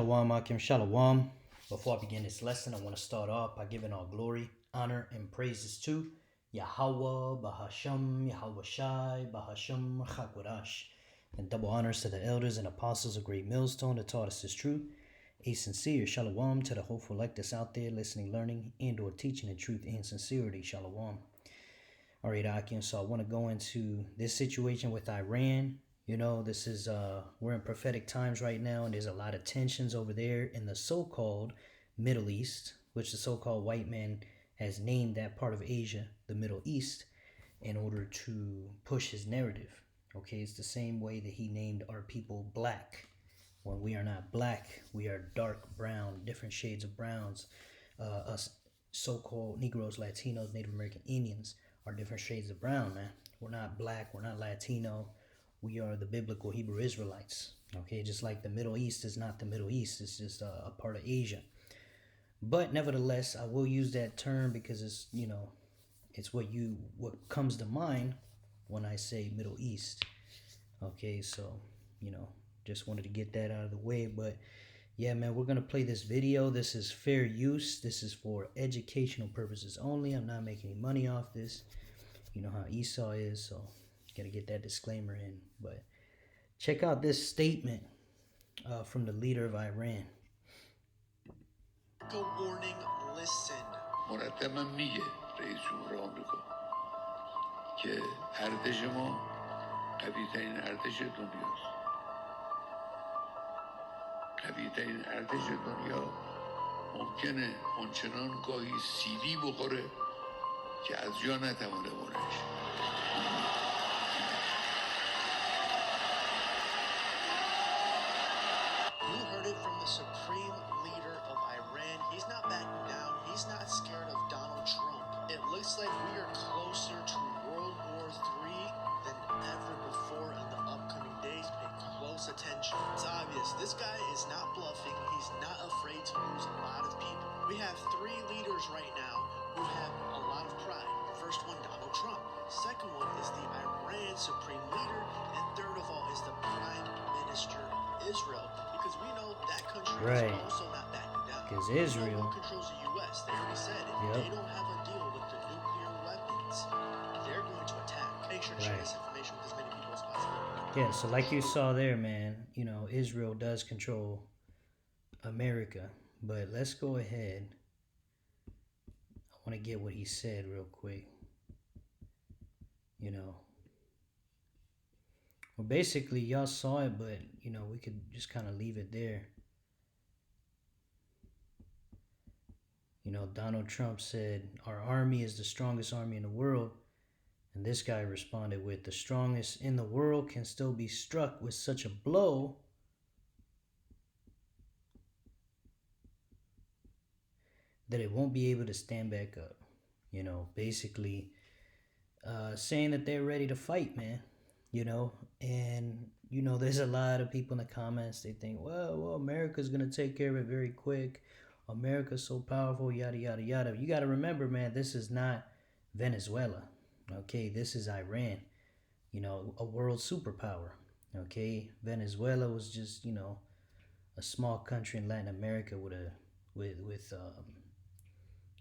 Shalom Akim Shalom. Before I begin this lesson, I want to start off by giving all glory, honor, and praises to Yahweh, Bahasham, Yahweh Shai, Bahasham, Chakwadash. And double honors to the elders and apostles of Great Millstone that taught us this truth. A sincere shalom to the hopeful electors out there listening, learning, and or teaching the truth and sincerity. Shalom. All right, Akim, so I want to go into this situation with Iran. You know, this is we're in prophetic times right now, and there's a lot of tensions over there in the so-called Middle East, which the so-called white man has named that part of Asia the Middle East in order to push his narrative. Okay, it's the same way that he named our people black. When we are not black, we are dark brown, different shades of browns. Us so-called Negroes, Latinos, Native American Indians are different shades of brown, man. We're not black, we're not Latino. We are the biblical Hebrew Israelites. Okay, just like the Middle East is not the Middle East, it's just a part of Asia. But nevertheless, I will use that term because it's, you know, it's what comes to mind when I say Middle East. Okay, so, you know, just wanted to get that out of the way. But yeah, man, we're gonna play this video. This is fair use. This is for educational purposes only. I'm not making any money off this. You know how Esau is, so gotta get that disclaimer in. But check out this statement from the leader of Iran. Go warning, listen. مرتبا میگه رئیس جمهور آمریکا که ارتش ما قوی ترین ارتش دنیاست. قوی ترین ارتش دنیا ممکنه اونچنان گاهی سیلی بخوره که از جا نتوانه بلند شه. You heard it from the supreme leader of Iran. He's not backing down. He's not scared of Donald Trump. It looks like we are closer to World War III than ever before in the upcoming days. Pay close attention. It's obvious. This guy is not bluffing. He's not afraid to lose a lot of people. We have three leaders right now who have a lot of pride. First one, Donald Trump. Second one is the Iran supreme leader. And third of all is the prime minister of Israel. Because we know that country Right. is also not backing down. Because We know Israel, who controls the U.S. They already said if Yep. they don't have a deal with the nuclear weapons, they're going to attack. Make sure to share Right. this information with as many people as possible. yeah, so like you saw there, man, you know, Israel does control America. But let's go ahead. I want to get what he said real quick. You know, well, basically, y'all saw it, but, you know, we could just kind of leave it there. You know, Donald Trump said, our army is the strongest army in the world. And this guy responded with, the strongest in the world can still be struck with such a blow that it won't be able to stand back up. You know, basically saying that they're ready to fight, man. You know, and, you know, there's a lot of people in the comments, they think, well, America's going to take care of it very quick. America's so powerful, yada, yada, yada. You got to remember, man, this is not Venezuela. Okay, this is Iran, you know, a world superpower. Okay, Venezuela was just, you know, a small country in Latin America with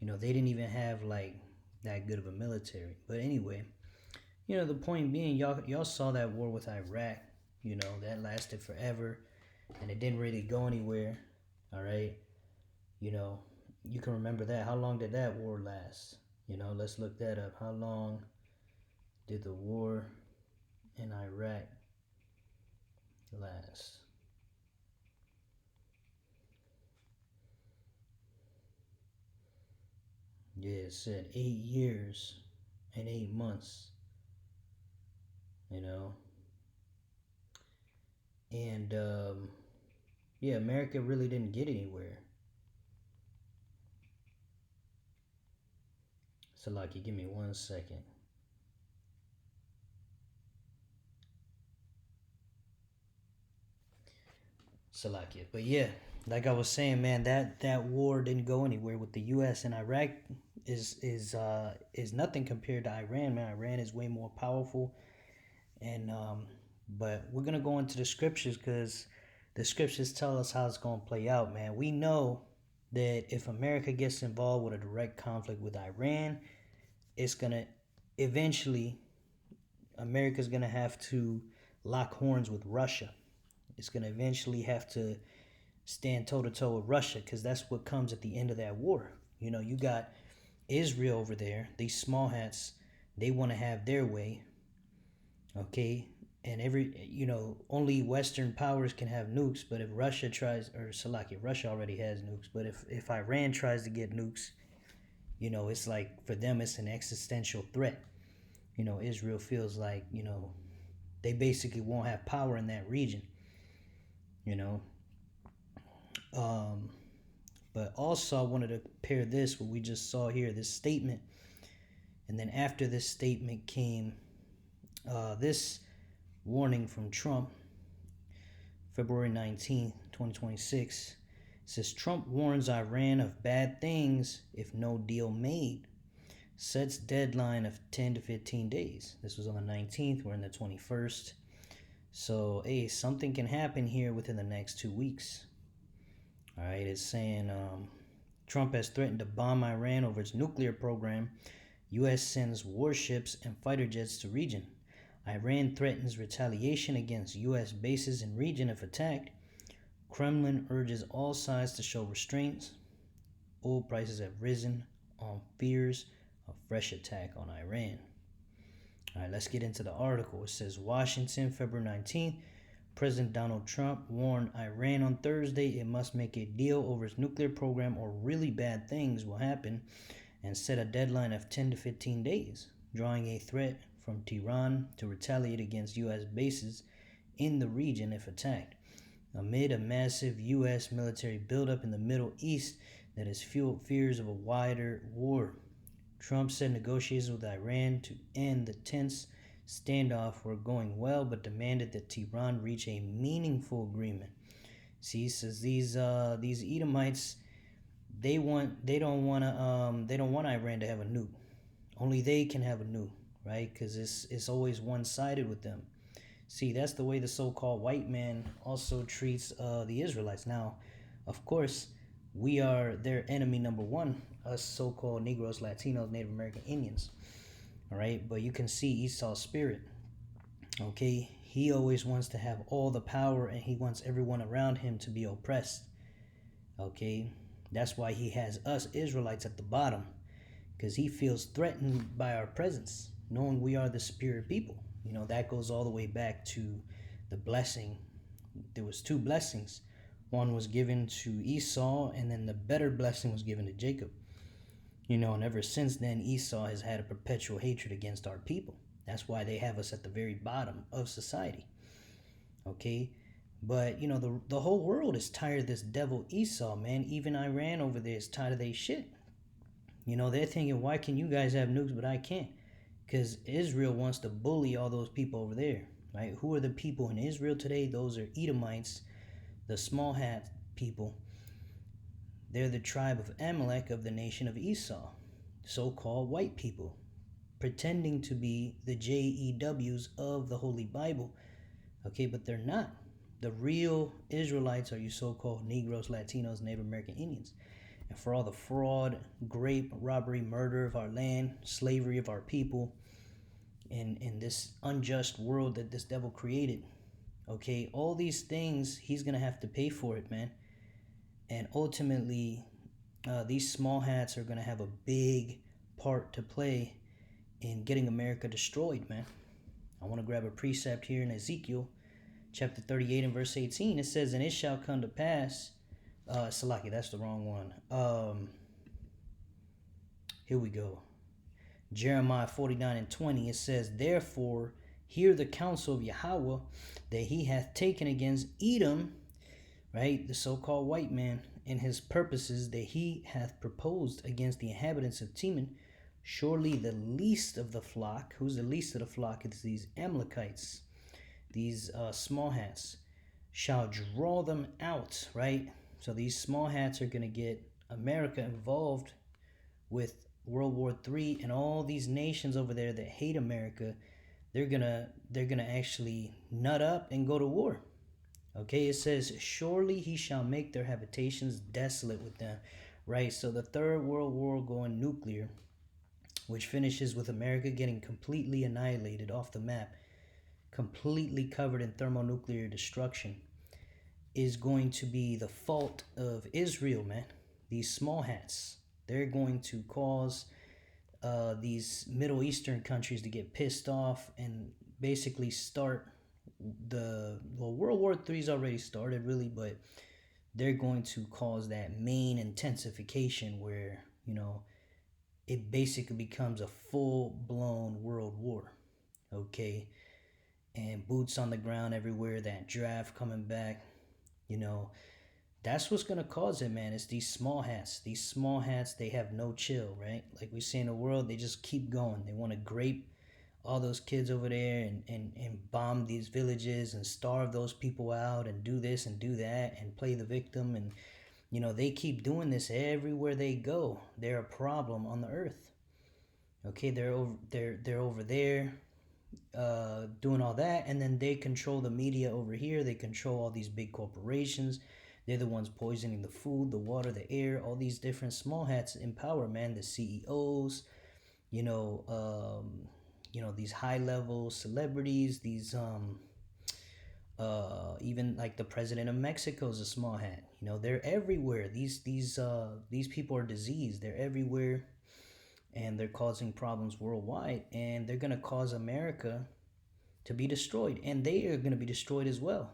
you know, they didn't even have like that good of a military. But anyway, you know, the point being, y'all saw that war with Iraq. You know, that lasted forever, and it didn't really go anywhere. All right, you know, you can remember that. How long did that war last? You know, let's look that up. How long did the war in Iraq last? Yeah, it said 8 years and 8 months. You know, and yeah, America really didn't get anywhere. So, Lucky, give me 1 second. Salakia. But yeah, like I was saying, man, that war didn't go anywhere with the U.S. and Iraq is nothing compared to Iran, man. Iran is way more powerful, and but we're gonna go into the scriptures because the scriptures tell us how it's going to play out, man. We know that if America gets involved with a direct conflict with Iran, it's going to eventually, America's going to have to lock horns with Russia. It's going to eventually have to stand toe-to-toe with Russia, because that's what comes at the end of that war. You know, you got Israel over there. These small hats, they want to have their way, okay? And only Western powers can have nukes. But if Russia tries, or Salakia, Russia already has nukes. But if Iran tries to get nukes, it's like, for them, it's an existential threat. Israel feels like, they basically won't have power in that region, But also I wanted to pair this, what we just saw here, this statement. And then after this statement came this warning from Trump, February 19th, 2026. It says, Trump warns Iran of bad things if no deal made. Sets deadline of 10 to 15 days. This was on the 19th. We're in the 21st. So, hey, something can happen here within the next 2 weeks. All right, it's saying Trump has threatened to bomb Iran over its nuclear program. U.S. sends warships and fighter jets to region. Iran threatens retaliation against U.S. bases in region if attacked. Kremlin urges all sides to show restraints. Oil prices have risen on fears of fresh attack on Iran. All right, let's get into the article. It says, Washington, February 19th. President Donald Trump warned Iran on Thursday it must make a deal over its nuclear program or really bad things will happen, and set a deadline of 10 to 15 days, drawing a threat from Tehran to retaliate against U.S. bases in the region if attacked. Amid a massive U.S. military buildup in the Middle East that has fueled fears of a wider war, Trump said negotiations with Iran to end the tense standoff were going well, but demanded that Tehran reach a meaningful agreement. See, he says these Edomites, they don't want Iran to have a nuke. Only they can have a nuke, right? Because it's always one-sided with them. See, that's the way the so-called white man also treats the Israelites. Now, of course, we are their enemy number one, us so-called Negroes, Latinos, Native American Indians. All right, but you can see Esau's spirit. Okay, he always wants to have all the power, and he wants everyone around him to be oppressed. Okay, that's why he has us Israelites at the bottom, because he feels threatened by our presence, knowing we are the spirit people. That goes all the way back to the blessing. There was 2 blessings. One was given to Esau, and then the better blessing was given to Jacob. And ever since then, Esau has had a perpetual hatred against our people. That's why they have us at the very bottom of society. Okay? But, the whole world is tired of this devil Esau, man. Even Iran over there is tired of their shit. They're thinking, why can you guys have nukes, but I can't? Because Israel wants to bully all those people over there, right? Who are the people in Israel today? Those are Edomites, the small hat people. They're the tribe of Amalek of the nation of Esau, so-called white people, pretending to be the JEWs of the Holy Bible. Okay, but they're not. The real Israelites are you so-called Negroes, Latinos, Native American Indians. And for all the fraud, rape, robbery, murder of our land, slavery of our people, in this unjust world that this devil created, okay, all these things, he's going to have to pay for it, man. And ultimately, these small hats are going to have a big part to play in getting America destroyed, man. I want to grab a precept here in Ezekiel chapter 38 and verse 18. It says, and it shall come to pass, Salaki, that's the wrong one. Here we go. Jeremiah 49 and 20, it says, therefore, hear the counsel of Yahweh that he hath taken against Edom, right, the so-called white man, and his purposes that he hath proposed against the inhabitants of Teman. Surely the least of the flock, who's the least of the flock? It's these Amalekites, these small hats, shall draw them out, right? So these small hats are going to get America involved with World War III, and all these nations over there that hate America, they're gonna actually nut up and go to war. Okay, it says, surely he shall make their habitations desolate with them. Right, so the Third World War going nuclear, which finishes with America getting completely annihilated off the map, completely covered in thermonuclear destruction, is going to be the fault of Israel, man. These small hats, they're going to cause these Middle Eastern countries to get pissed off and basically start World War III's already started, really, but they're going to cause that main intensification where, it basically becomes a full-blown world war. Okay, and boots on the ground everywhere, that draft coming back, that's what's gonna cause it, man. It's these small hats. These small hats, they have no chill, right? Like we see in the world, they just keep going. They want to grape all those kids over there and bomb these villages and starve those people out and do this and do that and play the victim. And they keep doing this everywhere they go. They're a problem on the earth. Okay, they're over there doing all that, and then they control the media over here. They control all these big corporations. They're the ones poisoning the food, the water, the air. All these different small hats in power, man. The CEOs, these high level celebrities. These even like the president of Mexico is a small hat. They're everywhere. These people are diseased. They're everywhere, and they're causing problems worldwide, and they're gonna cause America to be destroyed, and they are gonna be destroyed as well.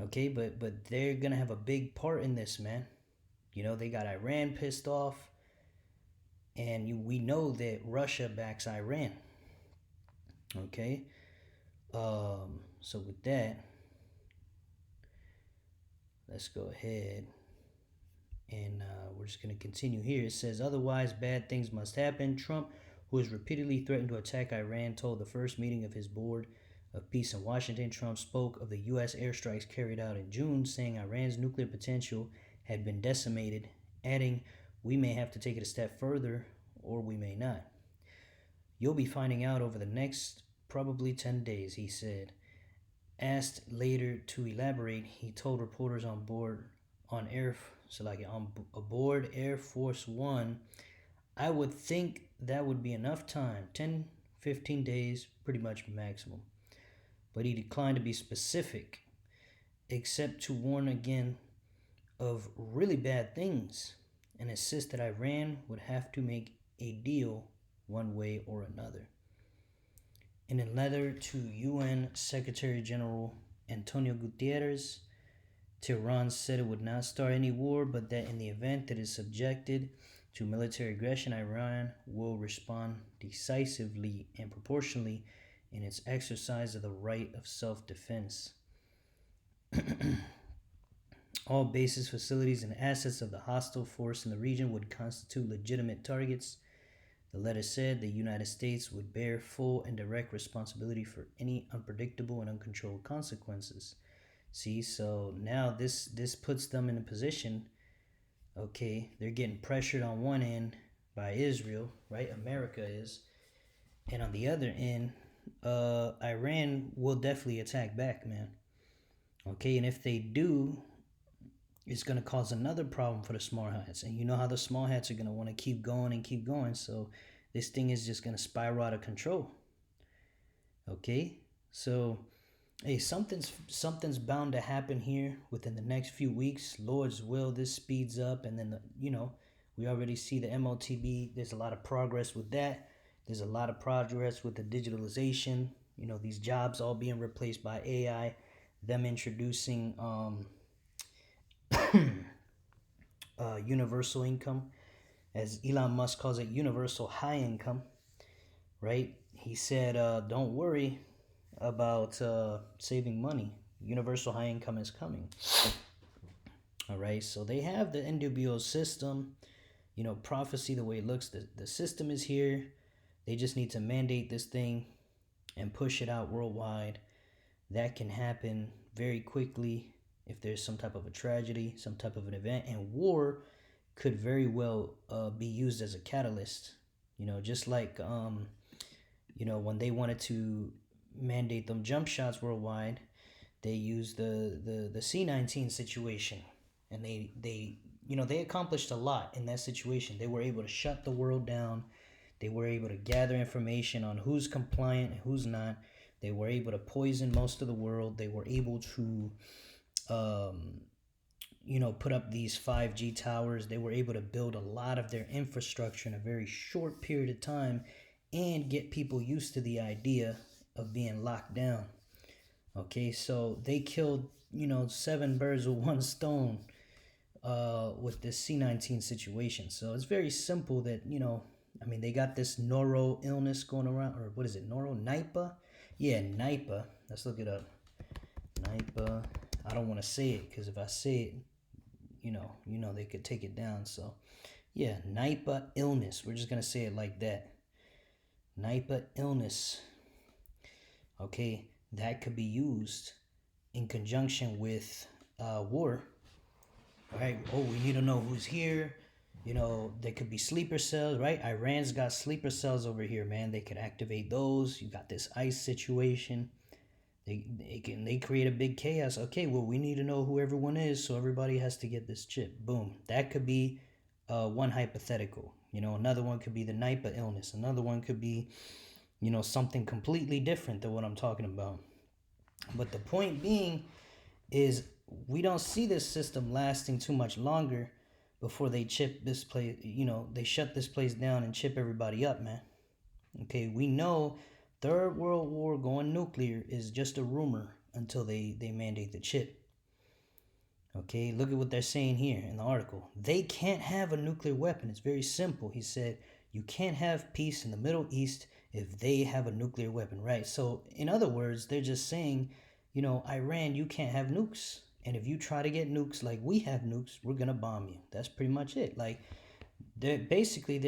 Okay, but they're gonna have a big part in this, man. They got Iran pissed off, and we know that Russia backs Iran. Okay, so with that, let's go ahead and we're just gonna continue here. It says, otherwise bad things must happen. Trump, who has repeatedly threatened to attack Iran, told the first meeting of his board of peace in Washington. Trump spoke of the U.S. airstrikes carried out in June, saying Iran's nuclear potential had been decimated, adding, we may have to take it a step further, or we may not. You'll be finding out over the next probably 10 days, he said. Asked later to elaborate, he told reporters aboard Air Force One, I would think that would be enough time, 10, 15 days, pretty much maximum. But he declined to be specific, except to warn again of really bad things and insist that Iran would have to make a deal one way or another. In a letter to UN Secretary General Antonio Guterres, Tehran said it would not start any war, but that in the event that it is subjected to military aggression, Iran will respond decisively and proportionally in its exercise of the right of self-defense. All bases, facilities, and assets of the hostile force in the region would constitute legitimate targets. The letter said the United States would bear full and direct responsibility for any unpredictable and uncontrolled consequences. See, so now this puts them in a position, okay, they're getting pressured on one end by Israel, right? America is. And on the other end, Iran will definitely attack back, man. Okay, and if they do, it's going to cause another problem for the small hats. And you know how the small hats are going to want to keep going and keep going. So this thing is just going to spiral out of control. Okay, so hey, something's bound to happen here within the next few weeks. Lord's will, this speeds up, and then we already see the MOTB. There's a lot of progress with that. There's a lot of progress with the digitalization. These jobs all being replaced by AI. Them introducing universal income, as Elon Musk calls it, universal high income. Right? He said, "Don't worry about saving money. Universal high income is coming." All right, so they have the NWO system, prophecy, the way it looks. The system is here. They just need to mandate this thing and push it out worldwide. That can happen very quickly if there's some type of a tragedy, some type of an event, and war could very well be used as a catalyst. Just like when they wanted to mandate them jump shots worldwide, they used the C-19 situation, and they accomplished a lot in that situation. They were able to shut the world down. They were able to gather information on who's compliant and who's not. They were able to poison most of the world. They were able to put up these 5G towers. They were able to build a lot of their infrastructure in a very short period of time and get people used to the idea of being locked down. Okay, so they killed, 7 birds with one stone with this C-19 situation. So it's very simple that, they got this noro illness going around, or what is it, Nipah? Yeah, Nipah. Let's look it up. Nipah. I don't want to say it because if I say it, they could take it down. So, yeah, Nipah illness. We're just going to say it like that. Nipah illness. Okay, that could be used in conjunction with war. Right? Oh, we need to know who's here. There could be sleeper cells, right? Iran's got sleeper cells over here, man. They could activate those. You got this ICE situation. They create a big chaos. Okay, well, we need to know who everyone is, so everybody has to get this chip. Boom. That could be one hypothetical. Another one could be the Nipah illness. Another one could be, something completely different than what I'm talking about. But the point being is we don't see this system lasting too much longer before they chip this place, they shut this place down and chip everybody up, man. Okay, we know Third World War going nuclear is just a rumor until they mandate the chip. Okay, look at what they're saying here in the article. They can't have a nuclear weapon. It's very simple. He said, you can't have peace in the Middle East if they have a nuclear weapon, right? So, in other words, they're just saying, Iran, you can't have nukes. And if you try to get nukes like we have nukes, we're going to bomb you. That's pretty much it. Like, they're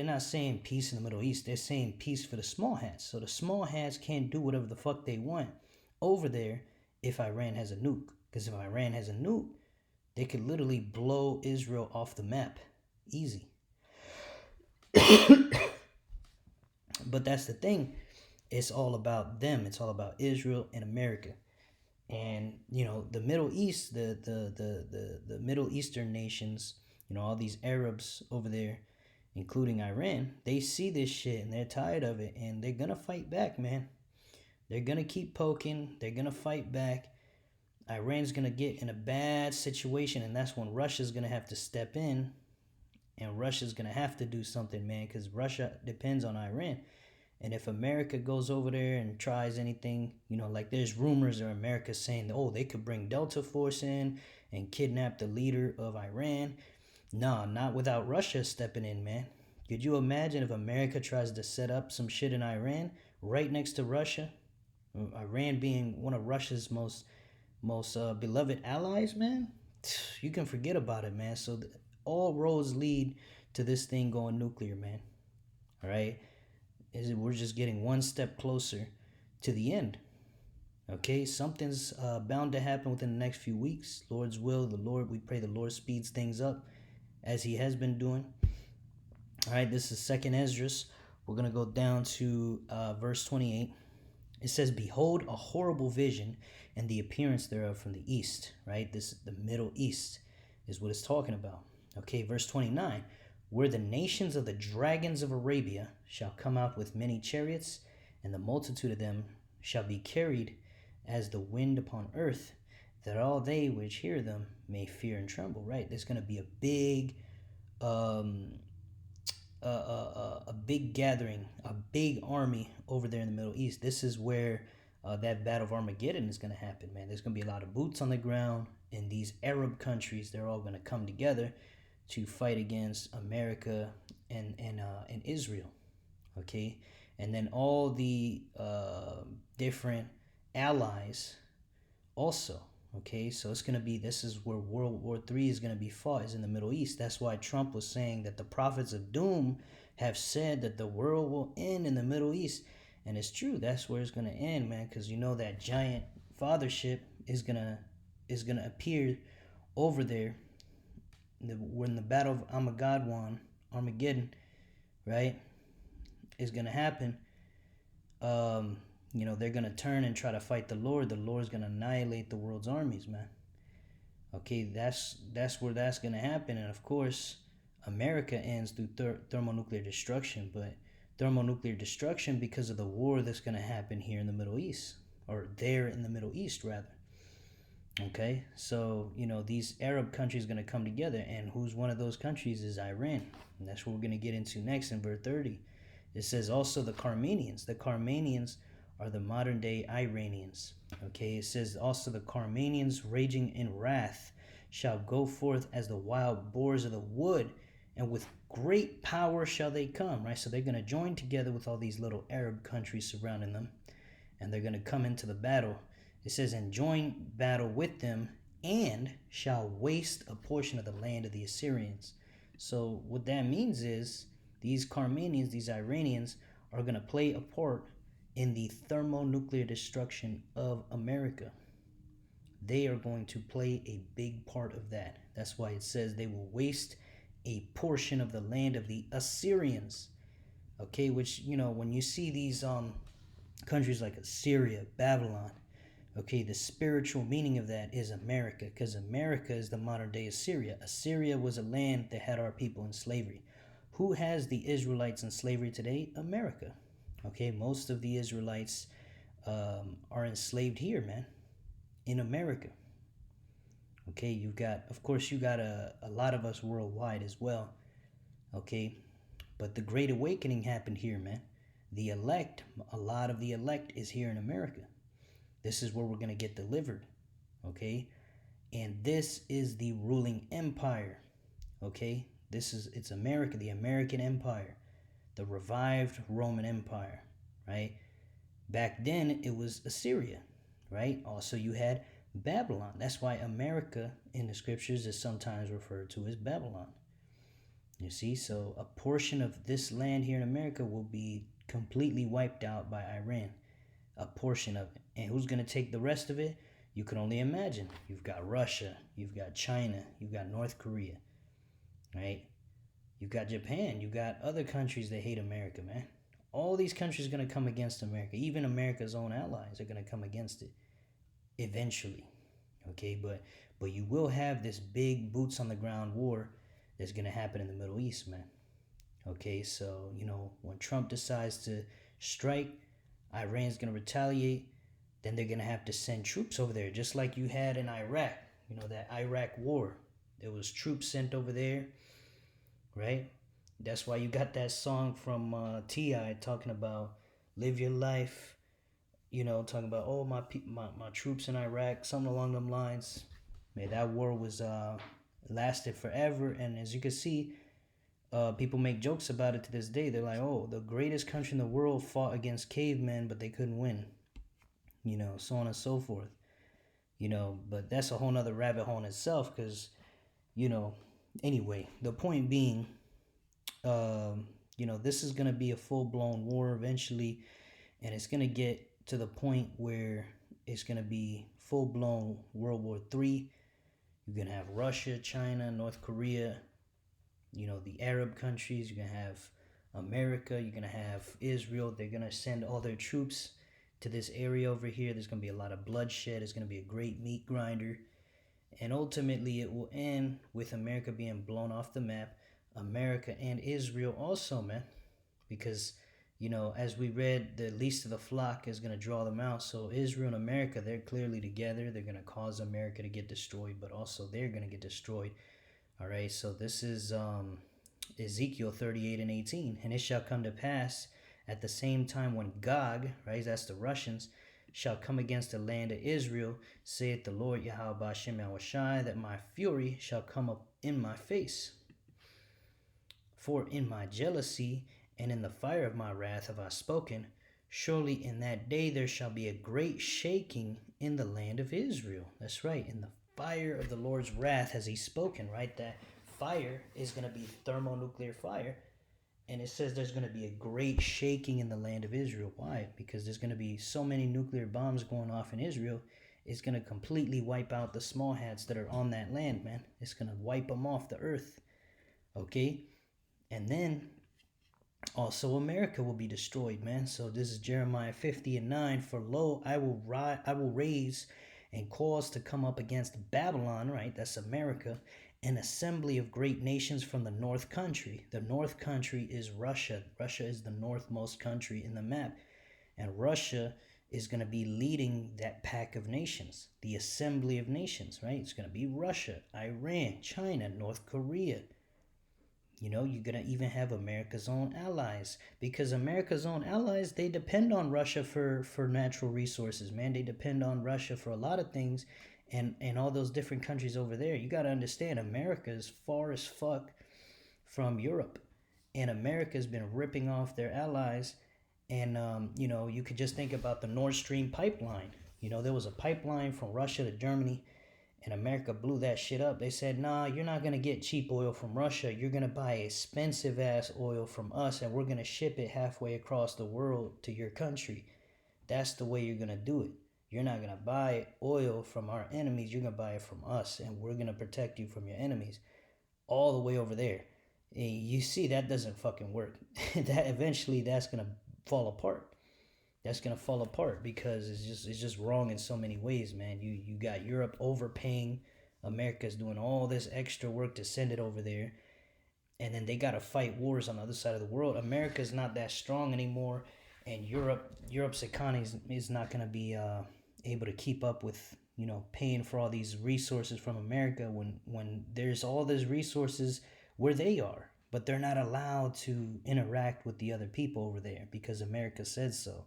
not saying peace in the Middle East. They're saying peace for the small hats. So the small hats can't do whatever the fuck they want over there if Iran has a nuke. Because if Iran has a nuke, they could literally blow Israel off the map. Easy. But that's the thing. It's all about them. It's all about Israel and America. And, the Middle East, the Middle Eastern nations, all these Arabs over there, including Iran, they see this shit and they're tired of it, and they're gonna fight back, man. They're gonna keep poking. They're gonna fight back. Iran's gonna get in a bad situation, and that's when Russia's gonna have to step in, and Russia's gonna have to do something, man, because Russia depends on Iran. And if America goes over there and tries anything, like there's rumors of America saying, oh, they could bring Delta Force in and kidnap the leader of Iran. No, not without Russia stepping in, man. Could you imagine if America tries to set up some shit in Iran right next to Russia? Iran being one of Russia's most beloved allies, man. You can forget about it, man. So all roads lead to this thing going nuclear, man. All right? We're just getting one step closer to the end. Okay, something's bound to happen within the next few weeks. Lord's will, we pray the Lord speeds things up as he has been doing. All right, this is 2nd Esdras. We're going to go down to verse 28. It says, behold, a horrible vision and the appearance thereof from the east. Right, the Middle East is what it's talking about. Okay, verse 29. Where the nations of the dragons of Arabia shall come out with many chariots, and the multitude of them shall be carried as the wind upon earth, that all they which hear them may fear and tremble. Right? There's going to be a big big gathering, a big army over there in the Middle East. This is where that Battle of Armageddon is going to happen, man. There's going to be a lot of boots on the ground in these Arab countries. They're all going to come together to fight against America and Israel. Okay? And then all the different allies also. Okay, so this is where World War III is going to be fought, is in the Middle East. That's why Trump was saying that the prophets of doom have said that the world will end in the Middle East. And it's true, that's where it's going to end, man, because that giant fathership is going to appear over there when the Battle of Armageddon, right, is going to happen. they're going to turn and try to fight the Lord's going to annihilate the world's armies, man. Okay, that's where that's going to happen. And of course, America ends through thermonuclear destruction, but thermonuclear destruction because of the war that's going to happen here in the Middle East, or there in the Middle East, rather. Okay, so, these Arab countries are going to come together, and who's one of those countries is Iran. And that's what we're going to get into next in verse 30. It says also the Carmanians. The Carmanians are the modern day Iranians. Okay, it says also the Carmanians raging in wrath shall go forth as the wild boars of the wood, and with great power shall they come, right? So they're going to join together with all these little Arab countries surrounding them, and they're going to come into the battle. It says, and join battle with them, and shall waste a portion of the land of the Assyrians. So what that means is these Carmanians, these Iranians, are going to play a part in the thermonuclear destruction of America. They are going to play a big part of that. That's why it says they will waste a portion of the land of the Assyrians. Okay, which, when you see these countries like Assyria, Babylon, okay, the spiritual meaning of that is America, because America is the modern day Assyria. Assyria was a land that had our people in slavery. Who has the Israelites in slavery today? America. Okay, most of the Israelites are enslaved here, man, in America. Okay, you got a lot of us worldwide as well. Okay, but the Great Awakening happened here, man. The elect, a lot of the elect is here in America. This is where we're going to get delivered, okay? And this is the ruling empire, okay? It's America, the American Empire, the revived Roman Empire, right? Back then, it was Assyria, right? Also, you had Babylon. That's why America in the scriptures is sometimes referred to as Babylon. You see, so a portion of this land here in America will be completely wiped out by Iran. A portion of it. And who's going to take the rest of it? You can only imagine. You've got Russia, you've got China, you've got North Korea, right? You've got Japan, you've got other countries that hate America, man. All these countries are going to come against America. Even America's own allies are going to come against it eventually, okay? But you will have this big boots on the ground war that's going to happen in the Middle East, man. Okay, so, when Trump decides to strike, Iran's going to retaliate, then they're going to have to send troops over there, just like you had in Iraq, that Iraq war. There was troops sent over there, right? That's why you got that song from T.I. talking about live your life, talking about, oh, my troops in Iraq, something along them lines. Man, that war was lasted forever, and as you can see, people make jokes about it to this day. They're like, oh, the greatest country in the world fought against cavemen, but they couldn't win. So on and so forth. But that's a whole nother rabbit hole in itself because, anyway, the point being, this is going to be a full-blown war eventually, and it's going to get to the point where it's going to be full-blown World War III. You're going to have Russia, China, North Korea, the Arab countries. You're going to have America. You're going to have Israel. They're going to send all their troops to this area over here. There's going to be a lot of bloodshed. It's going to be a great meat grinder. And ultimately, it will end with America being blown off the map. America and Israel also, man. Because, as we read, the least of the flock is going to draw them out. So Israel and America, they're clearly together. They're going to cause America to get destroyed, but also they're going to get destroyed. All right, so this is Ezekiel 38:18. And it shall come to pass at the same time when Gog, right, that's the Russians, shall come against the land of Israel, saith the Lord Yahweh Ba'ashem Yahushai, that my fury shall come up in my face. For in my jealousy and in the fire of my wrath have I spoken. Surely in that day there shall be a great shaking in the land of Israel. That's right, in the fire of the Lord's wrath has he spoken, right? That fire is going to be thermonuclear fire. And it says there's going to be a great shaking in the land of Israel. Why? Because there's going to be so many nuclear bombs going off in Israel. It's going to completely wipe out the small hats that are on that land, man. It's going to wipe them off the earth. Okay? And then Also, America will be destroyed, man. So this is Jeremiah 50:9. For lo, I will raise and cause to come up against Babylon, right? That's America, an assembly of great nations from the north country. The north country is Russia. Russia is the northmost country in the map. And Russia is going to be leading that pack of nations, the assembly of nations, right? It's going to be Russia, Iran, China, North Korea. You know, you're going to even have America's own allies, because America's own allies, they depend on Russia for natural resources, man. They depend on Russia for a lot of things, and all those different countries over there. You got to understand, America is far as fuck from Europe, and America's been ripping off their allies. And you know, you could just think about the Nord Stream pipeline. You know, there was a pipeline from Russia to Germany, and America blew that shit up. They said, nah, you're not going to get cheap oil from Russia. You're going to buy expensive ass oil from us, and we're going to ship it halfway across the world to your country. That's the way you're going to do it. You're not going to buy oil from our enemies. You're going to buy it from us, and we're going to protect you from your enemies all the way over there. And you see, that doesn't fucking work. That eventually that's going to fall apart. That's gonna fall apart because it's just wrong in so many ways, man. You got Europe overpaying, America's doing all this extra work to send it over there, and then they gotta fight wars on the other side of the world. America's not that strong anymore, and Europe's economy is not gonna be able to keep up with, you know, paying for all these resources from America when there's all these resources where they are, but they're not allowed to interact with the other people over there because America said so.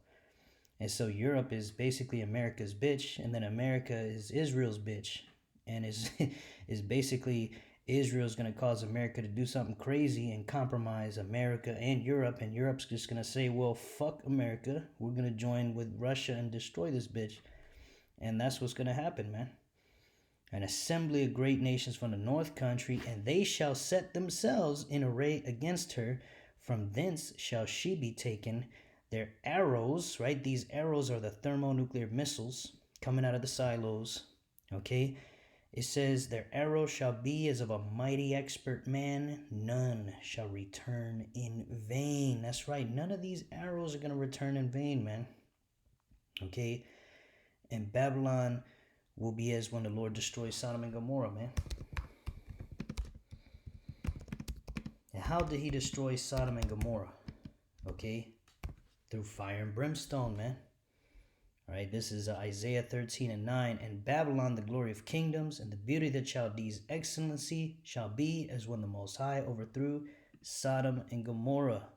And so Europe is basically America's bitch, and then America is Israel's bitch, and is basically Israel's gonna cause America to do something crazy and compromise America and Europe's just gonna say, well, fuck America, we're gonna join with Russia and destroy this bitch, and that's what's gonna happen, man. An assembly of great nations from the north country, and they shall set themselves in array against her. From thence shall she be taken. Their arrows, right? These arrows are the thermonuclear missiles coming out of the silos, okay? It says, their arrow shall be as of a mighty expert man. None shall return in vain. That's right. None of these arrows are going to return in vain, man. Okay? And Babylon will be as when the Lord destroys Sodom and Gomorrah, man. And how did he destroy Sodom and Gomorrah? Okay? Through fire and brimstone, man. All right, this is Isaiah 13:9. And Babylon, the glory of kingdoms, and the beauty of the Chaldees' excellency, shall be as when the Most High overthrew Sodom and Gomorrah.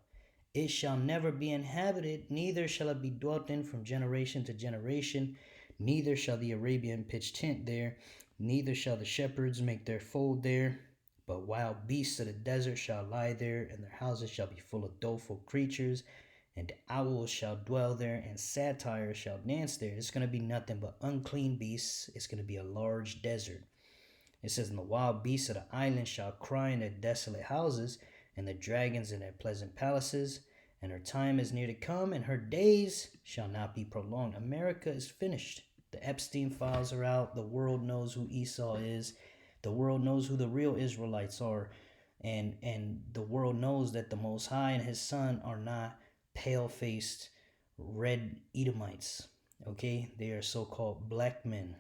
It shall never be inhabited, neither shall it be dwelt in from generation to generation. Neither shall the Arabian pitch tent there, neither shall the shepherds make their fold there. But wild beasts of the desert shall lie there, and their houses shall be full of doleful creatures. And owls shall dwell there, and satyrs shall dance there. It's going to be nothing but unclean beasts. It's going to be a large desert. It says, and the wild beasts of the island shall cry in their desolate houses, and the dragons in their pleasant palaces. And her time is near to come, and her days shall not be prolonged. America is finished. The Epstein files are out. The world knows who Esau is. The world knows who the real Israelites are. And the world knows that the Most High and his Son are not pale-faced red Edomites. Okay, they are so-called black men.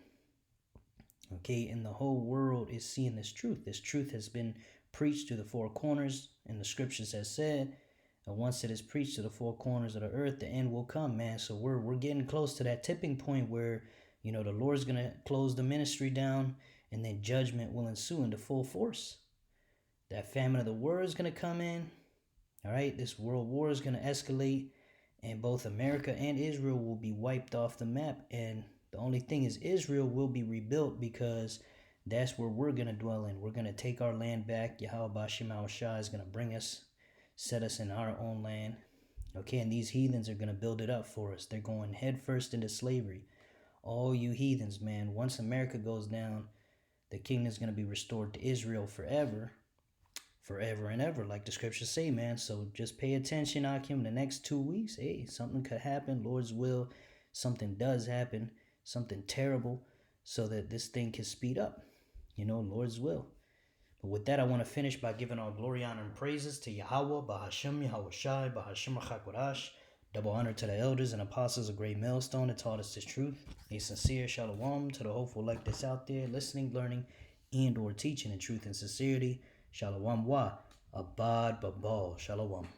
Okay, and the whole world is seeing this truth. This truth has been preached to the four corners, and the scriptures has said, and once it is preached to the four corners of the earth, the end will come, man. So we're getting close to that tipping point where, you know, the Lord's gonna close the ministry down, and then judgment will ensue into full force. That famine of the word is gonna come in. All right, this world war is going to escalate, and both America and Israel will be wiped off the map. And the only thing is, Israel will be rebuilt, because that's where we're going to dwell in. We're going to take our land back. Yahweh Bashim Shah is going to bring us, set us in our own land. Okay, and these heathens are going to build it up for us. They're going headfirst into slavery. All you heathens, man, once America goes down, the kingdom is going to be restored to Israel forever. Forever and ever, like the scriptures say, man. So just pay attention, Akim. The next 2 weeks, hey, something could happen. Lord's will, something does happen, something terrible, so that this thing can speed up. You know, Lord's will. But with that, I want to finish by giving all glory, honor, and praises to Yahweh, Bahashem, Yahweh Shai, Bahashem Chakodash. Double honor to the elders and apostles of Great Millstone that taught us this truth. A sincere shalom to the hopeful like that's out there, listening, learning, and or teaching in truth and sincerity. Shalom wa, abad babal. Shalom.